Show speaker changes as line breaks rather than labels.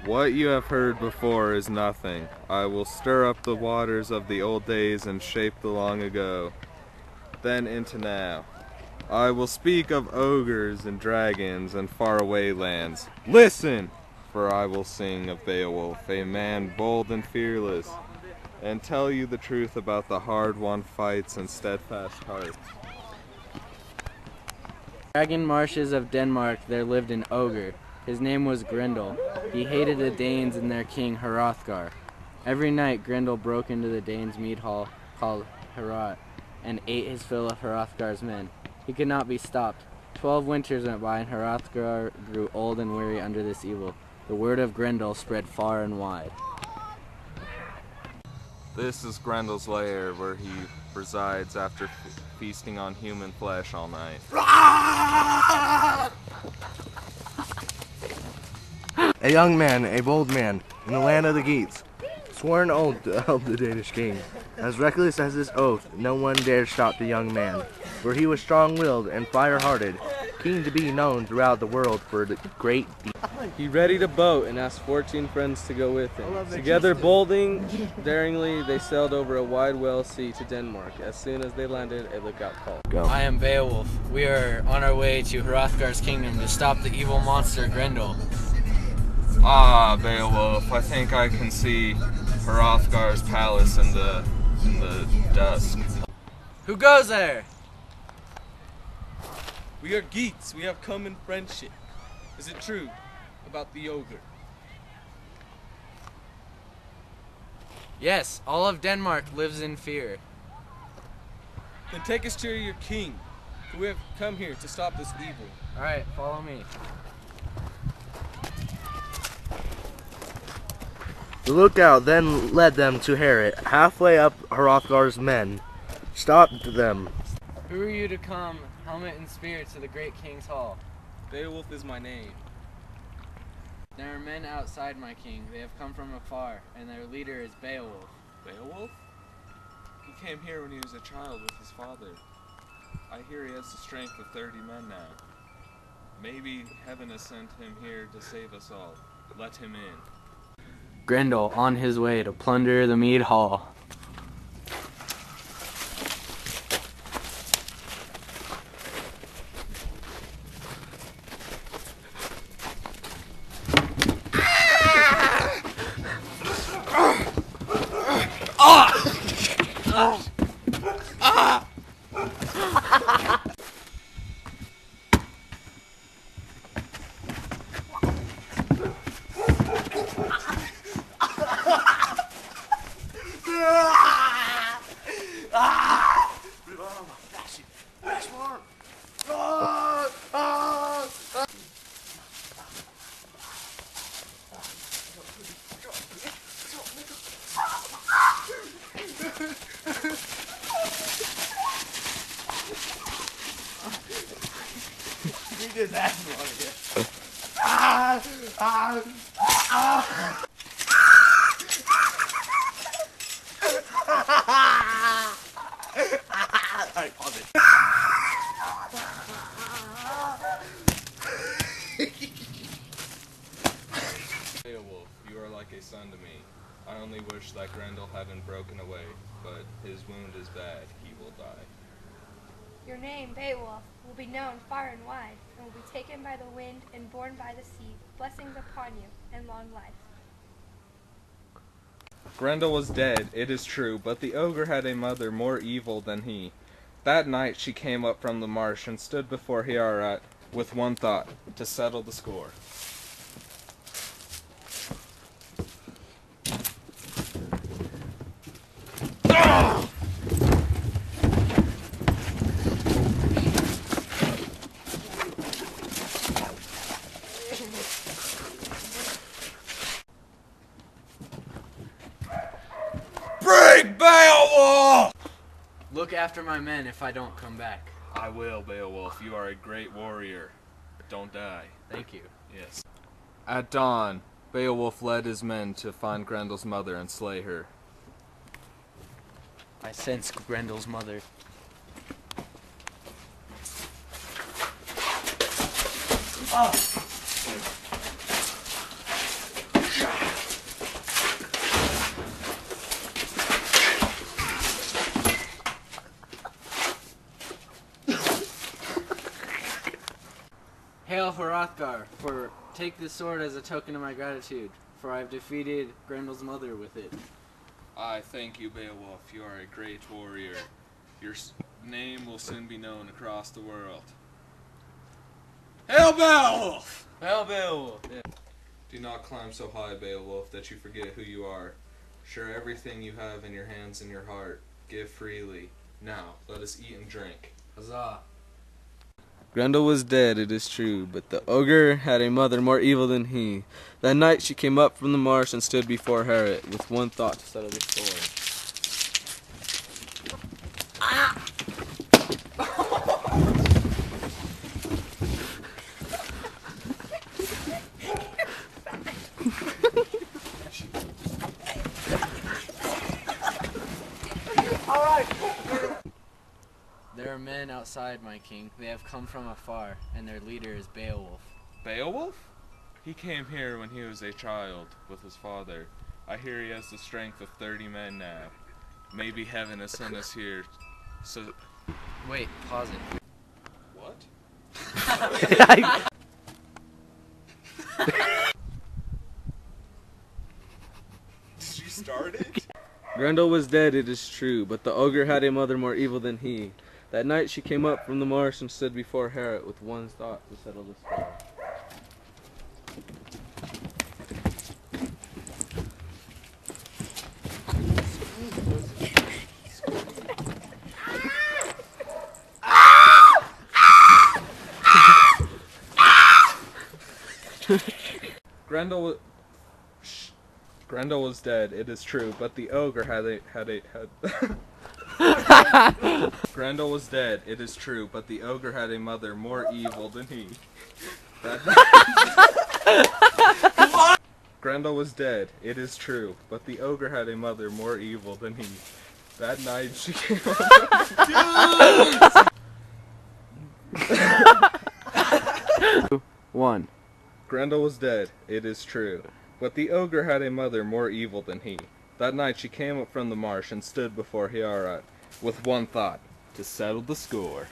What you have heard before is nothing. I will stir up the waters of the old days and shape the long ago, then into now. I will speak of ogres and dragons and faraway lands. Listen! For I will sing of Beowulf, a man bold and fearless, and tell you the truth about the hard-won fights and steadfast hearts.
Dragon marshes of Denmark there lived an ogre. His name was Grendel. He hated the Danes and their king Hrothgar. Every night Grendel broke into the Danes' mead hall called Heorot and ate his fill of Hrothgar's men. He could not be stopped. 12 winters went by and Hrothgar grew old and weary under this evil. The word of Grendel spread far and wide.
This is Grendel's lair, where he resides after feasting on human flesh all night.
A young man, a bold man, in the land of the Geats, swore an oath to help the Danish king. As reckless as this oath, no one dared stop the young man, for he was strong-willed and fire-hearted, keen to be known throughout the world for the great deeds.
He readied a boat and asked 14 friends to go with him. Together, bolding, daringly, they sailed over a wide whale sea to Denmark. As soon as they landed, a lookout called.
Go.
I am Beowulf. We are on our way to Hrothgar's kingdom to stop the evil monster Grendel.
Ah, Beowulf, I think I can see Hrothgar's palace in the dusk.
Who goes there?
We are Geats. We have come in friendship. Is it true about the ogre?
Yes, all of Denmark lives in fear.
Then take us to your king, for we have come here to stop this evil.
All right, follow me.
The lookout then led them to Heorot. Halfway up, Hrothgar's men stopped them.
Who are you to come, helmet and spear, to the great king's hall?
Beowulf is my name.
There are men outside, my king. They have come from afar, and their leader is Beowulf.
Beowulf? He came here when he was a child with his father. I hear he has the strength of 30 men now. Maybe heaven has sent him here to save us all. Let him in.
Grendel on his way to plunder the mead hall.
Beowulf, you are like a son to me. I only wish that Grendel hadn't broken away, but his wound is bad. He will die.
Your name, Beowulf, will be known far and wide, and will be taken by the wind and borne by the sea. Blessings upon you, and long life.
Grendel was dead, it is true, but the ogre had a mother more evil than he. That night she came up from the marsh and stood before Heorot with one thought, to settle the score. Bring Beowulf!
Look after my men if I don't come back.
I will, Beowulf. You are a great warrior. But don't die.
Thank you.
Yes. At dawn, Beowulf led his men to find Grendel's mother and slay her.
I sense Grendel's mother. Hrothgar, for take this sword as a token of my gratitude, for I have defeated Grendel's mother with it.
I thank you, Beowulf. You are a great warrior. Your name will soon be known across the world. Hail Beowulf!
Hail Beowulf! Yeah.
Do not climb so high, Beowulf, that you forget who you are. Share everything you have in your hands and your heart. Give freely. Now, let us eat and drink.
Huzzah!
Grendel was dead, it is true, but the ogre had a mother more evil than he. That night she came up from the marsh and stood before Harriet, with one thought to settle the score.
There are men outside, my king. They have come from afar, and their leader is Beowulf.
Beowulf? He came here when he was a child with his father. I hear he has the strength of 30 men now. Maybe heaven has sent us here. So.
Wait, pause it.
What? Did you start it?
Grendel was dead, it is true, but the ogre had a mother more evil than he. That night she came up from the marsh and stood before Harriet with one thought to settle the score.
Grendel was dead, it is true, but the ogre had Grendel was dead, it is true, but the ogre had a mother more evil than he. Grendel was dead, it is true, but the ogre had a mother more evil than he. That night she came
One.
Grendel was dead, it is true, but the ogre had a mother more evil than he. That night she came up from the marsh and stood before Heorot with one thought, to settle the score.